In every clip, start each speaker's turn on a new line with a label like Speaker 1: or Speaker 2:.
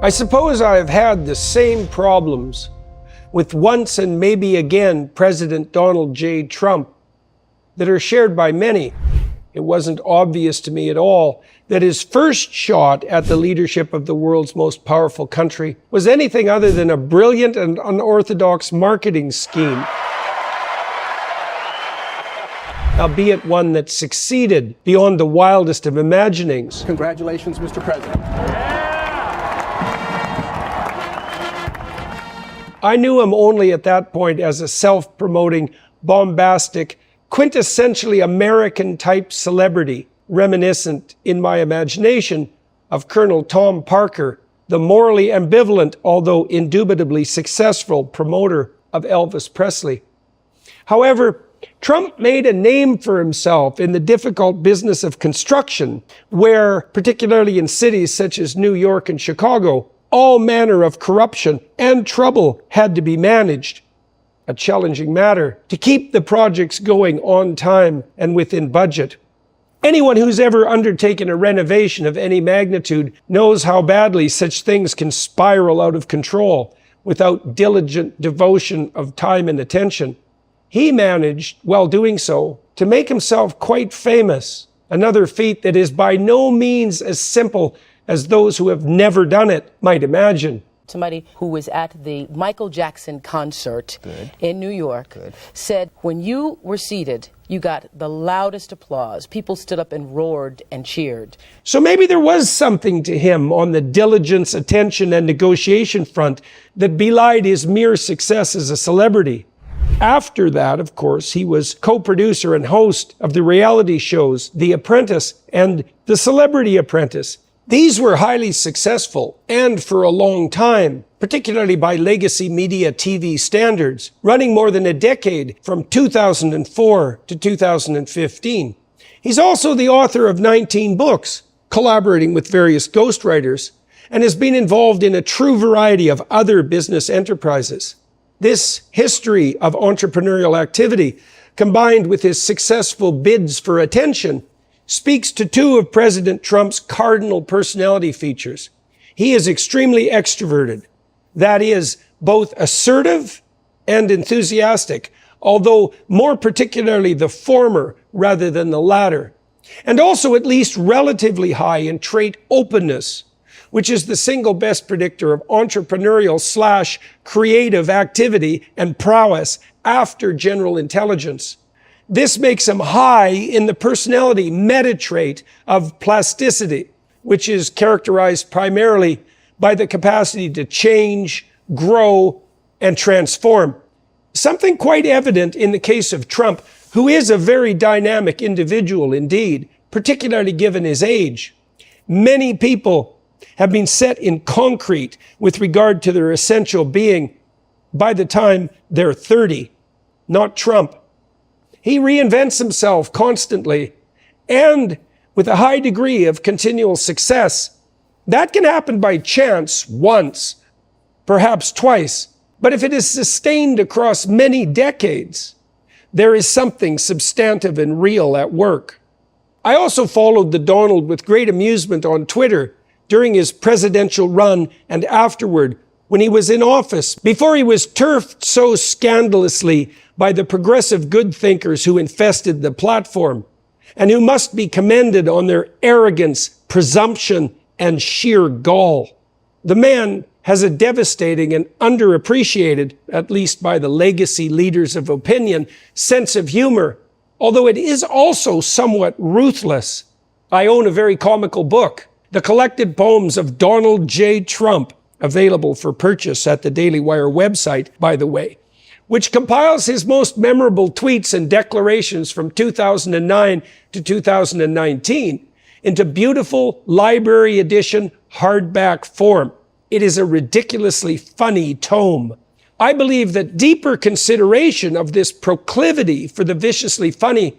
Speaker 1: I suppose I have had the same problems with once and maybe again President Donald J. Trump that are shared by many. It wasn't obvious to me at all that his first shot at the leadership of the world's most powerful country was anything other than a brilliant and unorthodox marketing scheme, albeit one that succeeded beyond the wildest of imaginings.
Speaker 2: Congratulations, Mr. President.
Speaker 1: I knew him only at that point as a self-promoting, bombastic, quintessentially American-type celebrity, reminiscent in my imagination of Colonel Tom Parker, the morally ambivalent, although indubitably successful promoter of Elvis Presley. However, Trump made a name for himself in the difficult business of construction, where, particularly in cities such as New York and Chicago, all manner of corruption and trouble had to be managed. A challenging matter to keep the projects going on time and within budget. Anyone who's ever undertaken a renovation of any magnitude knows how badly such things can spiral out of control without diligent devotion of time and attention. He managed, while doing so, to make himself quite famous, another feat that is by no means as simple as those who have never done it might imagine.
Speaker 3: Somebody who was at the Michael Jackson concert in New York said, when you were seated, you got the loudest applause. People stood up and roared and cheered.
Speaker 1: So maybe there was something to him on the diligence, attention, and negotiation front that belied his mere success as a celebrity. After that, of course, he was co-producer and host of the reality shows The Apprentice and The Celebrity Apprentice. These were highly successful, and for a long time, particularly by legacy media TV standards, running more than a decade from 2004 to 2015. He's also the author of 19 books, collaborating with various ghostwriters, and has been involved in a true variety of other business enterprises. This history of entrepreneurial activity, combined with his successful bids for attention, speaks to two of President Trump's cardinal personality features. He is extremely extroverted. That is, both assertive and enthusiastic, although more particularly the former rather than the latter. And also at least relatively high in trait openness, which is the single best predictor of entrepreneurial/creative activity and prowess after general intelligence. This makes him high in the personality meta trait of plasticity, which is characterized primarily by the capacity to change, grow, and transform. Something quite evident in the case of Trump, who is a very dynamic individual indeed, particularly given his age. Many people have been set in concrete with regard to their essential being by the time they're 30, not Trump. He reinvents himself constantly and with a high degree of continual success. That can happen by chance once, perhaps twice, but if it is sustained across many decades, there is something substantive and real at work. I also followed the Donald with great amusement on Twitter during his presidential run and afterward, when he was in office, before he was turfed so scandalously by the progressive good thinkers who infested the platform, and who must be commended on their arrogance, presumption, and sheer gall. The man has a devastating and underappreciated, at least by the legacy leaders of opinion, sense of humor, although it is also somewhat ruthless. I own a very comical book, The Collected Poems of Donald J. Trump, available for purchase at the Daily Wire website, by the way, which compiles his most memorable tweets and declarations from 2009 to 2019 into beautiful library edition hardback form. It is a ridiculously funny tome. I believe that deeper consideration of this proclivity for the viciously funny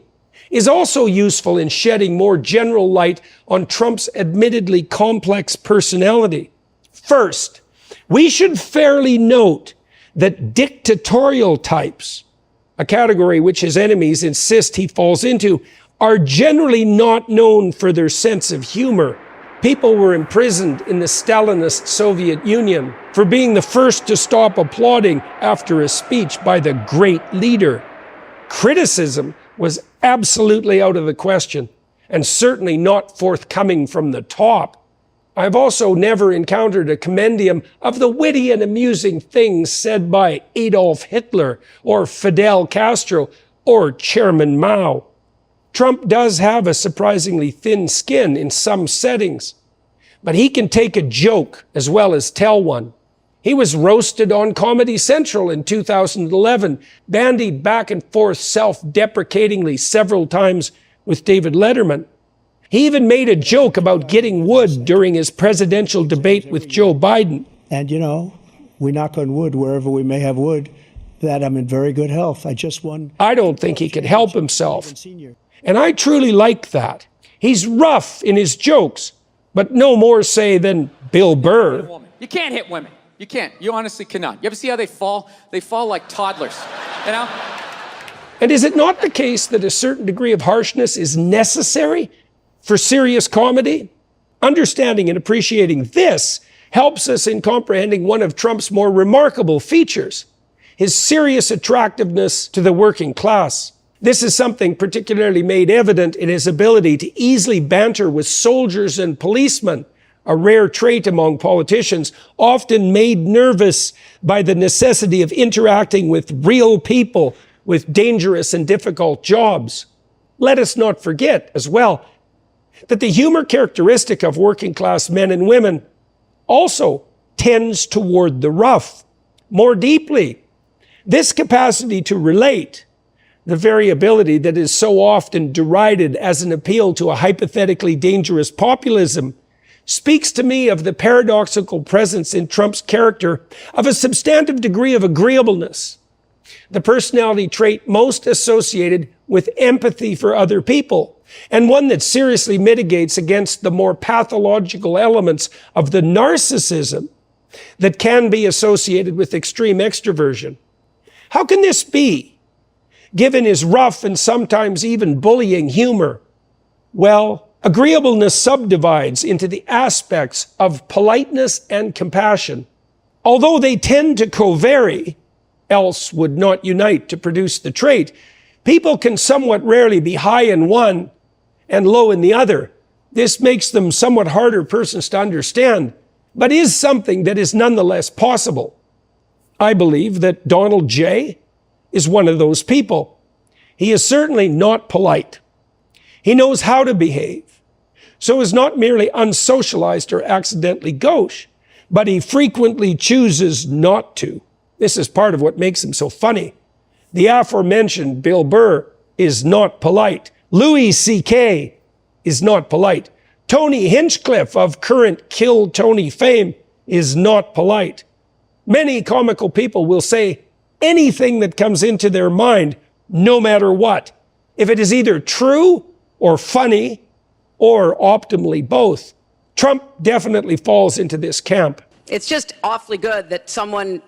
Speaker 1: is also useful in shedding more general light on Trump's admittedly complex personality. First, we should fairly note that dictatorial types, a category which his enemies insist he falls into, are generally not known for their sense of humor. People were imprisoned in the Stalinist Soviet Union for being the first to stop applauding after a speech by the great leader. Criticism was absolutely out of the question, and certainly not forthcoming from the top. I've also never encountered a compendium of the witty and amusing things said by Adolf Hitler or Fidel Castro or Chairman Mao. Trump does have a surprisingly thin skin in some settings, but he can take a joke as well as tell one. He was roasted on Comedy Central in 2011, bandied back and forth self-deprecatingly several times with David Letterman. He even made a joke about getting wood during his presidential debate with Joe Biden.
Speaker 2: And, you know, we knock on wood wherever we may have wood, that I'm in very good health. I just won.
Speaker 1: I don't think he could help himself. And I truly like that. He's rough in his jokes, but no more, say, than Bill Burr.
Speaker 4: You can't hit women. You can't. You honestly cannot. You ever see how they fall? They fall like toddlers, you know?
Speaker 1: And is it not the case that a certain degree of harshness is necessary for serious comedy? Understanding and appreciating this helps us in comprehending one of Trump's more remarkable features, his serious attractiveness to the working class. This is something particularly made evident in his ability to easily banter with soldiers and policemen, a rare trait among politicians, often made nervous by the necessity of interacting with real people with dangerous and difficult jobs. Let us not forget, as well, that the humor characteristic of working class men and women also tends toward the rough more deeply. This capacity to relate, the variability that is so often derided as an appeal to a hypothetically dangerous populism, speaks to me of the paradoxical presence in Trump's character of a substantive degree of agreeableness, the personality trait most associated with empathy for other people, and one that seriously mitigates against the more pathological elements of the narcissism that can be associated with extreme extroversion. How can this be, given his rough and sometimes even bullying humor? Well, agreeableness subdivides into the aspects of politeness and compassion. Although they tend to co-vary, else would not unite to produce the trait, people can somewhat rarely be high in one and low in the other. This makes them somewhat harder persons to understand, but is something that is nonetheless possible. I believe that Donald J. is one of those people. He is certainly not polite. He knows how to behave, so is not merely unsocialized or accidentally gauche, but he frequently chooses not to. This is part of what makes him so funny. The aforementioned Bill Burr is not polite. Louis C.K. is not polite. Tony Hinchcliffe of current Kill Tony fame is not polite. Many comical people will say anything that comes into their mind, no matter what, if it is either true or funny or optimally both. Trump definitely falls into this camp.
Speaker 5: It's just awfully good that someone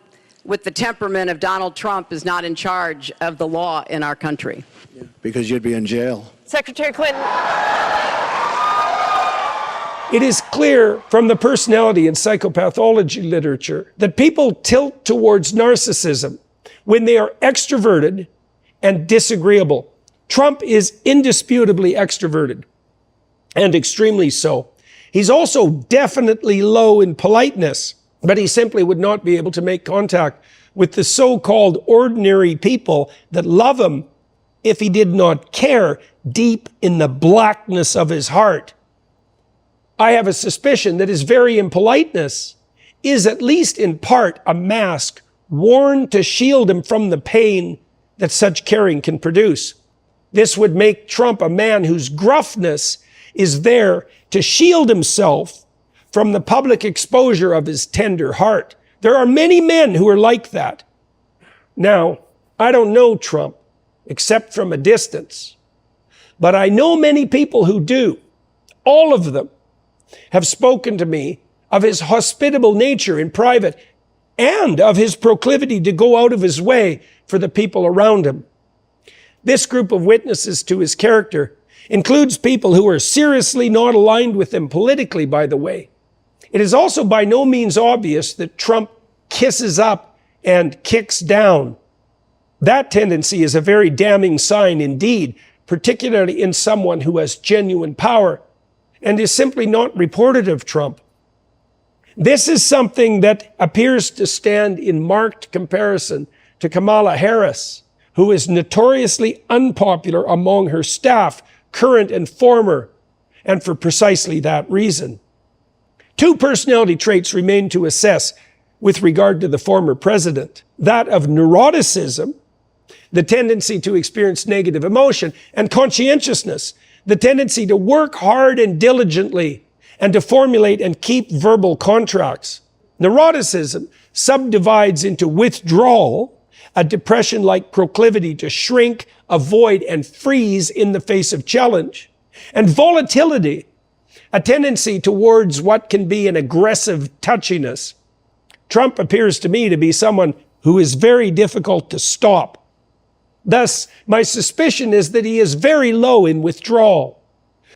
Speaker 5: with the temperament of Donald Trump is not in charge of the law in our country.
Speaker 2: Because you'd be in jail.
Speaker 6: Secretary Clinton.
Speaker 1: It is clear from the personality and psychopathology literature that people tilt towards narcissism when they are extroverted and disagreeable. Trump is indisputably extroverted, and extremely so. He's also definitely low in politeness, but he simply would not be able to make contact with the so-called ordinary people that love him if he did not care deep in the blackness of his heart. I have a suspicion that his very impoliteness is at least in part a mask worn to shield him from the pain that such caring can produce. This would make Trump a man whose gruffness is there to shield himself from the public exposure of his tender heart. There are many men who are like that. Now, I don't know Trump, except from a distance, but I know many people who do. All of them have spoken to me of his hospitable nature in private and of his proclivity to go out of his way for the people around him. This group of witnesses to his character includes people who are seriously not aligned with him politically, by the way. It is also by no means obvious that Trump kisses up and kicks down. That tendency is a very damning sign indeed, particularly in someone who has genuine power and is simply not reported of Trump. This is something that appears to stand in marked comparison to Kamala Harris, who is notoriously unpopular among her staff, current and former, and for precisely that reason. Two personality traits remain to assess with regard to the former president: that of neuroticism, the tendency to experience negative emotion, and conscientiousness, the tendency to work hard and diligently and to formulate and keep verbal contracts. Neuroticism subdivides into withdrawal, a depression-like proclivity to shrink, avoid, and freeze in the face of challenge, and volatility, a tendency towards what can be an aggressive touchiness. Trump appears to me to be someone who is very difficult to stop. Thus, my suspicion is that he is very low in withdrawal.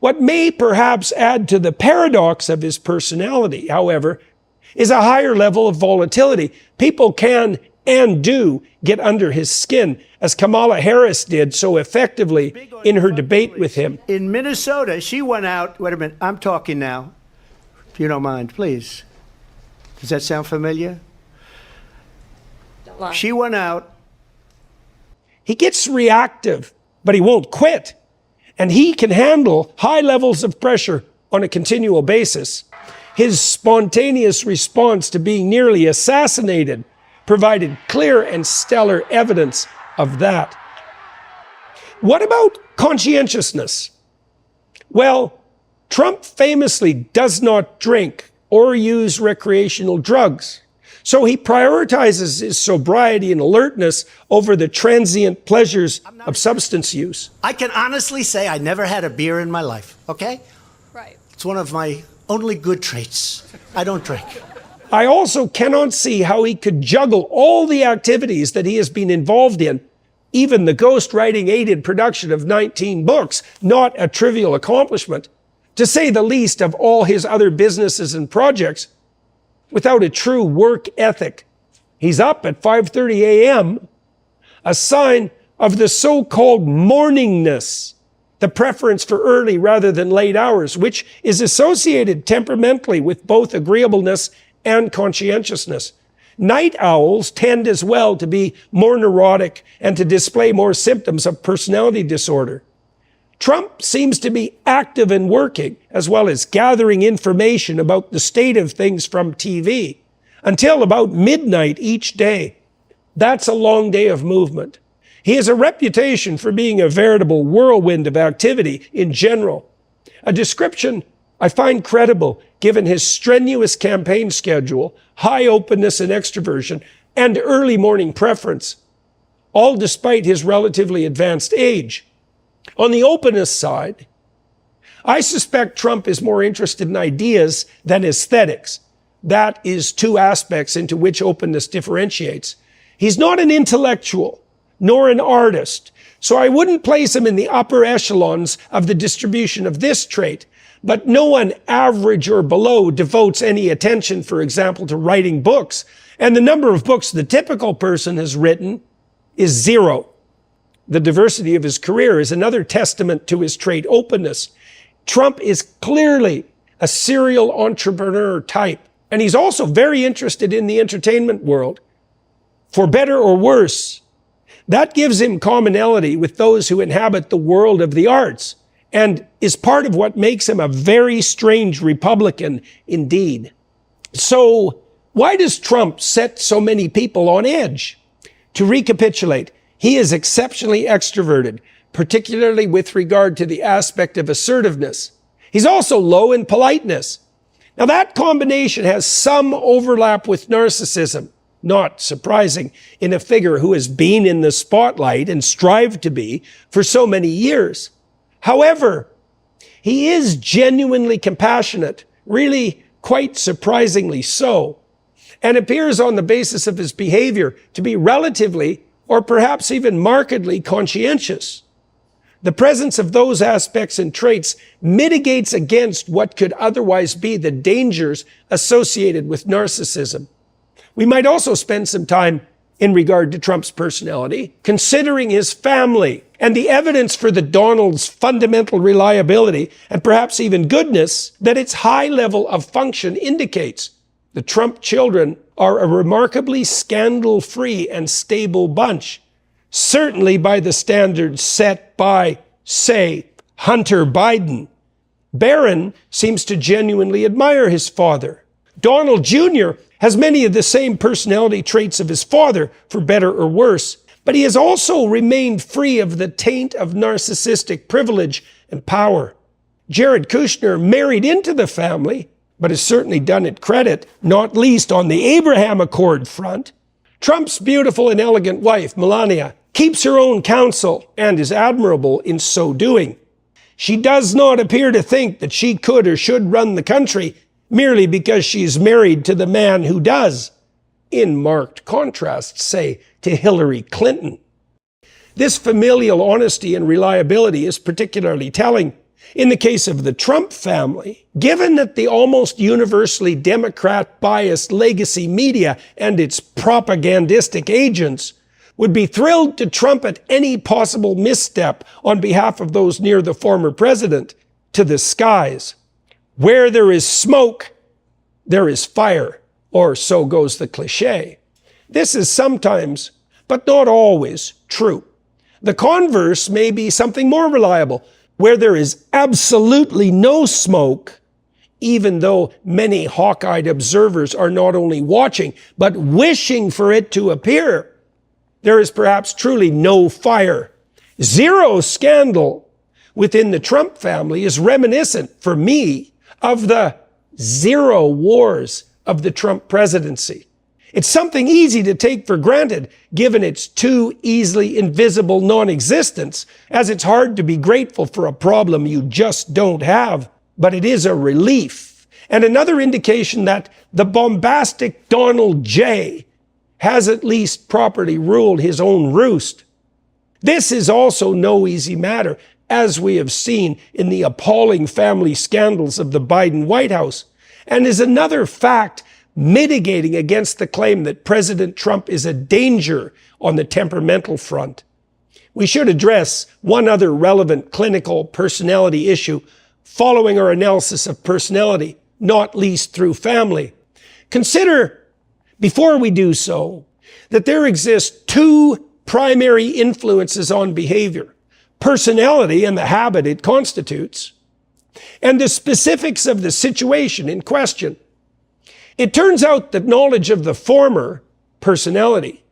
Speaker 1: What may perhaps add to the paradox of his personality, however, is a higher level of volatility. People can and do get under his skin, as Kamala Harris did so effectively in her debate with him.
Speaker 2: In Minnesota, she went out. Wait a minute, I'm talking now. If you don't mind, please. Does that sound familiar? She went out.
Speaker 1: He gets reactive, but he won't quit. And he can handle high levels of pressure on a continual basis. His spontaneous response to being nearly assassinated provided clear and stellar evidence of that. What about conscientiousness? Well, Trump famously does not drink or use recreational drugs. So he prioritizes his sobriety and alertness over the transient pleasures of substance use.
Speaker 6: I can honestly say I never had a beer in my life, okay?
Speaker 7: Right.
Speaker 6: It's one of my only good traits. I don't drink.
Speaker 1: I also cannot see how he could juggle all the activities that he has been involved in, even the ghostwriting aided production of 19 books, not a trivial accomplishment, to say the least of all his other businesses and projects, without a true work ethic. He's up at 5:30 a.m., a sign of the so-called morningness, the preference for early rather than late hours, which is associated temperamentally with both agreeableness and conscientiousness. Night owls tend as well to be more neurotic and to display more symptoms of personality disorder. Trump seems to be active and working, as well as gathering information about the state of things from TV, until about midnight each day. That's a long day of movement. He has a reputation for being a veritable whirlwind of activity in general, a description I find credible given his strenuous campaign schedule, high openness and extroversion, and early morning preference, all despite his relatively advanced age. On the openness side, I suspect Trump is more interested in ideas than aesthetics. That is two aspects into which openness differentiates. He's not an intellectual, nor an artist, so I wouldn't place him in the upper echelons of the distribution of this trait. But no one average or below devotes any attention, for example, to writing books. And the number of books the typical person has written is 0. The diversity of his career is another testament to his trait openness. Trump is clearly a serial entrepreneur type. And he's also very interested in the entertainment world. For better or worse, that gives him commonality with those who inhabit the world of the arts, and is part of what makes him a very strange Republican indeed. So why does Trump set so many people on edge? To recapitulate, he is exceptionally extroverted, particularly with regard to the aspect of assertiveness. He's also low in politeness. Now that combination has some overlap with narcissism, not surprising in a figure who has been in the spotlight and strived to be for so many years. However, he is genuinely compassionate, really quite surprisingly so, and appears on the basis of his behavior to be relatively or perhaps even markedly conscientious. The presence of those aspects and traits mitigates against what could otherwise be the dangers associated with narcissism. We might also spend some time in regard to Trump's personality, considering his family and the evidence for the Donald's fundamental reliability and perhaps even goodness that its high level of function indicates. The Trump children are a remarkably scandal-free and stable bunch, certainly by the standards set by, say, Hunter Biden. Barron seems to genuinely admire his father. Donald Jr. has many of the same personality traits of his father, for better or worse, but he has also remained free of the taint of narcissistic privilege and power. Jared Kushner married into the family, but has certainly done it credit, not least on the Abraham Accord front. Trump's beautiful and elegant wife, Melania, keeps her own counsel and is admirable in so doing. She does not appear to think that she could or should run the country merely because she's married to the man who does, in marked contrast, say, to Hillary Clinton. This familial honesty and reliability is particularly telling in the case of the Trump family, given that the almost universally Democrat-biased legacy media and its propagandistic agents would be thrilled to trumpet any possible misstep on behalf of those near the former president to the skies. Where there is smoke, there is fire, or so goes the cliche. This is sometimes, but not always, true. The converse may be something more reliable. Where there is absolutely no smoke, even though many hawk-eyed observers are not only watching, but wishing for it to appear, there is perhaps truly no fire. Zero scandal within the Trump family is reminiscent, for me, of the zero wars of the Trump presidency. It's something easy to take for granted, given its too easily invisible non-existence, as it's hard to be grateful for a problem you just don't have. But it is a relief, and another indication that the bombastic Donald J. has at least properly ruled his own roost. This is also no easy matter, as we have seen in the appalling family scandals of the Biden White House, and is another fact mitigating against the claim that President Trump is a danger on the temperamental front. We should address one other relevant clinical personality issue following our analysis of personality, not least through family. Consider, before we do so, that there exist two primary influences on behavior: personality and the habit it constitutes, and the specifics of the situation in question. It turns out that knowledge of the former, personality,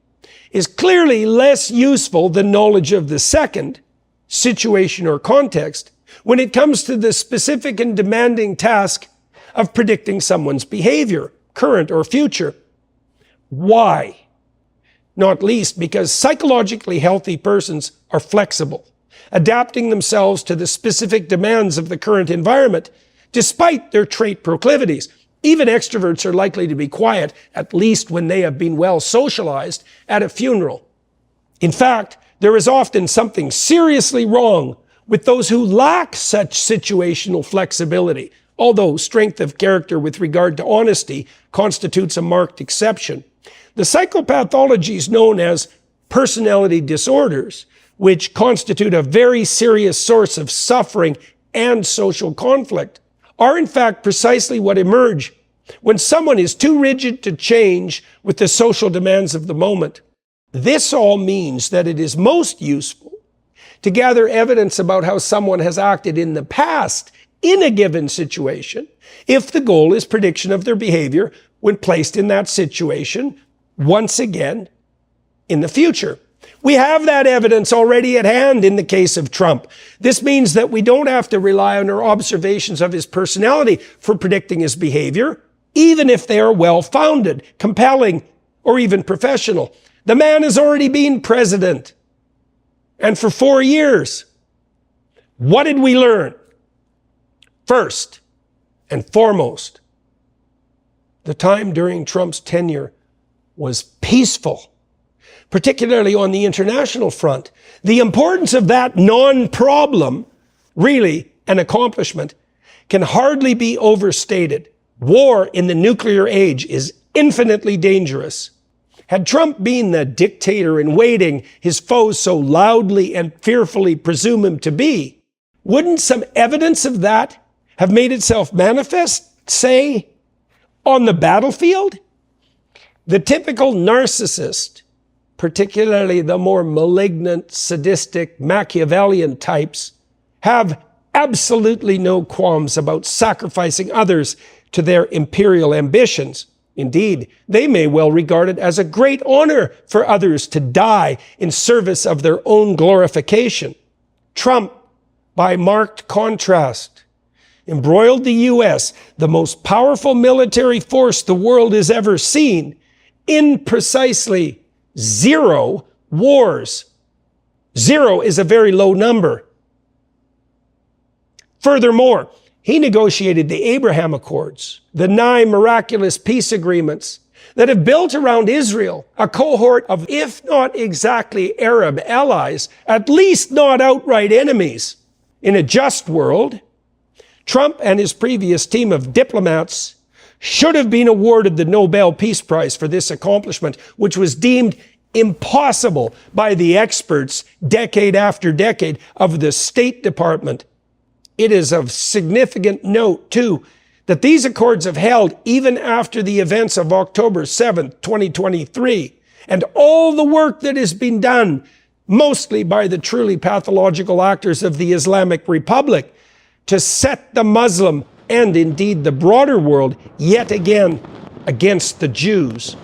Speaker 1: is clearly less useful than knowledge of the second, situation or context, when it comes to the specific and demanding task of predicting someone's behavior, current or future. Why? Not least because psychologically healthy persons are flexible, adapting themselves to the specific demands of the current environment, despite their trait proclivities. Even extroverts are likely to be quiet, at least when they have been well socialized at a funeral. In fact, there is often something seriously wrong with those who lack such situational flexibility, although strength of character with regard to honesty constitutes a marked exception. The psychopathologies known as personality disorders, which constitute a very serious source of suffering and social conflict, are in fact precisely what emerge when someone is too rigid to change with the social demands of the moment. This all means that it is most useful to gather evidence about how someone has acted in the past in a given situation, if the goal is prediction of their behavior when placed in that situation once again in the future. We have that evidence already at hand in the case of Trump. This means that we don't have to rely on our observations of his personality for predicting his behavior, even if they are well-founded, compelling, or even professional. The man has already been president, and for 4 years. What did we learn? First and foremost, the time during Trump's tenure was peaceful. particularly on the international front. The importance of that non-problem, really an accomplishment, can hardly be overstated. War in the nuclear age is infinitely dangerous. Had Trump been the dictator in waiting his foes so loudly and fearfully presume him to be, wouldn't some evidence of that have made itself manifest, say, on the battlefield? The typical narcissist, particularly the more malignant, sadistic, Machiavellian types, have absolutely no qualms about sacrificing others to their imperial ambitions. Indeed, they may well regard it as a great honor for others to die in service of their own glorification. Trump, by marked contrast, embroiled the U.S., the most powerful military force the world has ever seen, in precisely 0 wars. 0 is a very low number. Furthermore, he negotiated the Abraham Accords, the 9 miraculous peace agreements that have built around Israel a cohort of, if not exactly Arab allies, at least not outright enemies. In a just world, Trump and his previous team of diplomats should have been awarded the Nobel Peace Prize for this accomplishment, which was deemed impossible by the experts decade after decade of the State Department. It is of significant note, too, that these accords have held even after the events of October 7th, 2023, and all the work that has been done, mostly by the truly pathological actors of the Islamic Republic, to set the Muslim and indeed the broader world yet again against the Jews.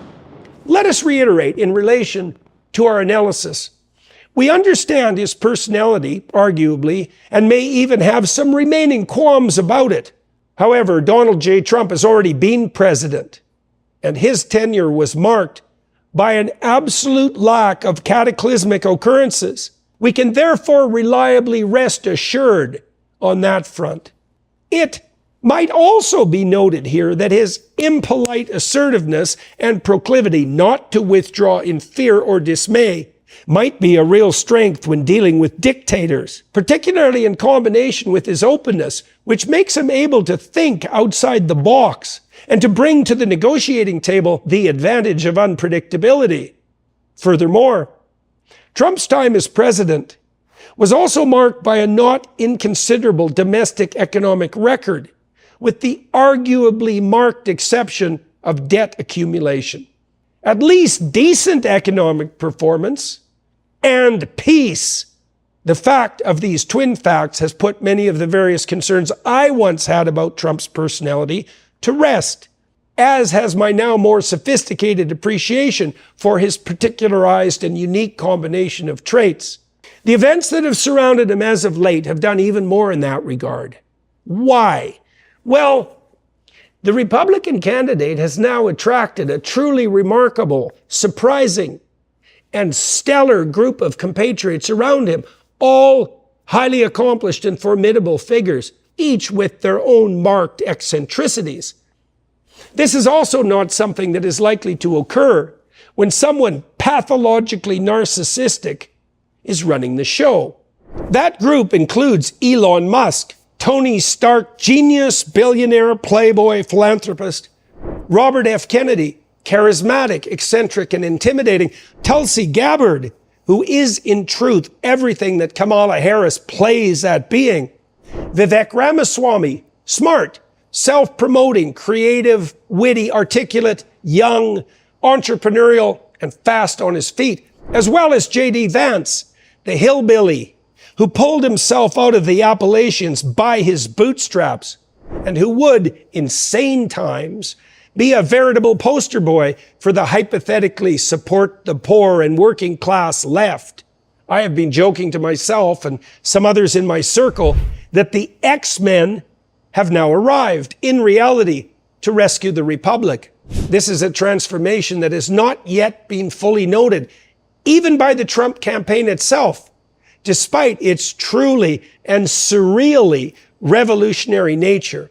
Speaker 1: Let us reiterate in relation to our analysis. We understand his personality, arguably, and may even have some remaining qualms about it. However, Donald J. Trump has already been president, and his tenure was marked by an absolute lack of cataclysmic occurrences. We can therefore reliably rest assured on that front. It might also be noted here that his impolite assertiveness and proclivity not to withdraw in fear or dismay might be a real strength when dealing with dictators, particularly in combination with his openness, which makes him able to think outside the box and to bring to the negotiating table the advantage of unpredictability. Furthermore, Trump's time as president was also marked by a not inconsiderable domestic economic record, with the arguably marked exception of debt accumulation. At least decent economic performance and peace. The fact of these twin facts has put many of the various concerns I once had about Trump's personality to rest, as has my now more sophisticated appreciation for his particularized and unique combination of traits. The events that have surrounded him as of late have done even more in that regard. Why? Well, the Republican candidate has now attracted a truly remarkable, surprising, and stellar group of compatriots around him, all highly accomplished and formidable figures, each with their own marked eccentricities. This is also not something that is likely to occur when someone pathologically narcissistic is running the show. That group includes Elon Musk, Tony Stark, genius, billionaire, playboy, philanthropist, Robert F. Kennedy, charismatic, eccentric, and intimidating, Tulsi Gabbard, who is in truth everything that Kamala Harris plays at being, Vivek Ramaswamy, smart, self-promoting, creative, witty, articulate, young, entrepreneurial, and fast on his feet, as well as J.D. Vance, the hillbilly, who pulled himself out of the Appalachians by his bootstraps, and who would, in sane times, be a veritable poster boy for the hypothetically support the poor and working class left. I have been joking to myself and some others in my circle that the X-Men have now arrived, in reality, to rescue the Republic. This is a transformation that has not yet been fully noted, even by the Trump campaign itself, despite its truly and surreally revolutionary nature.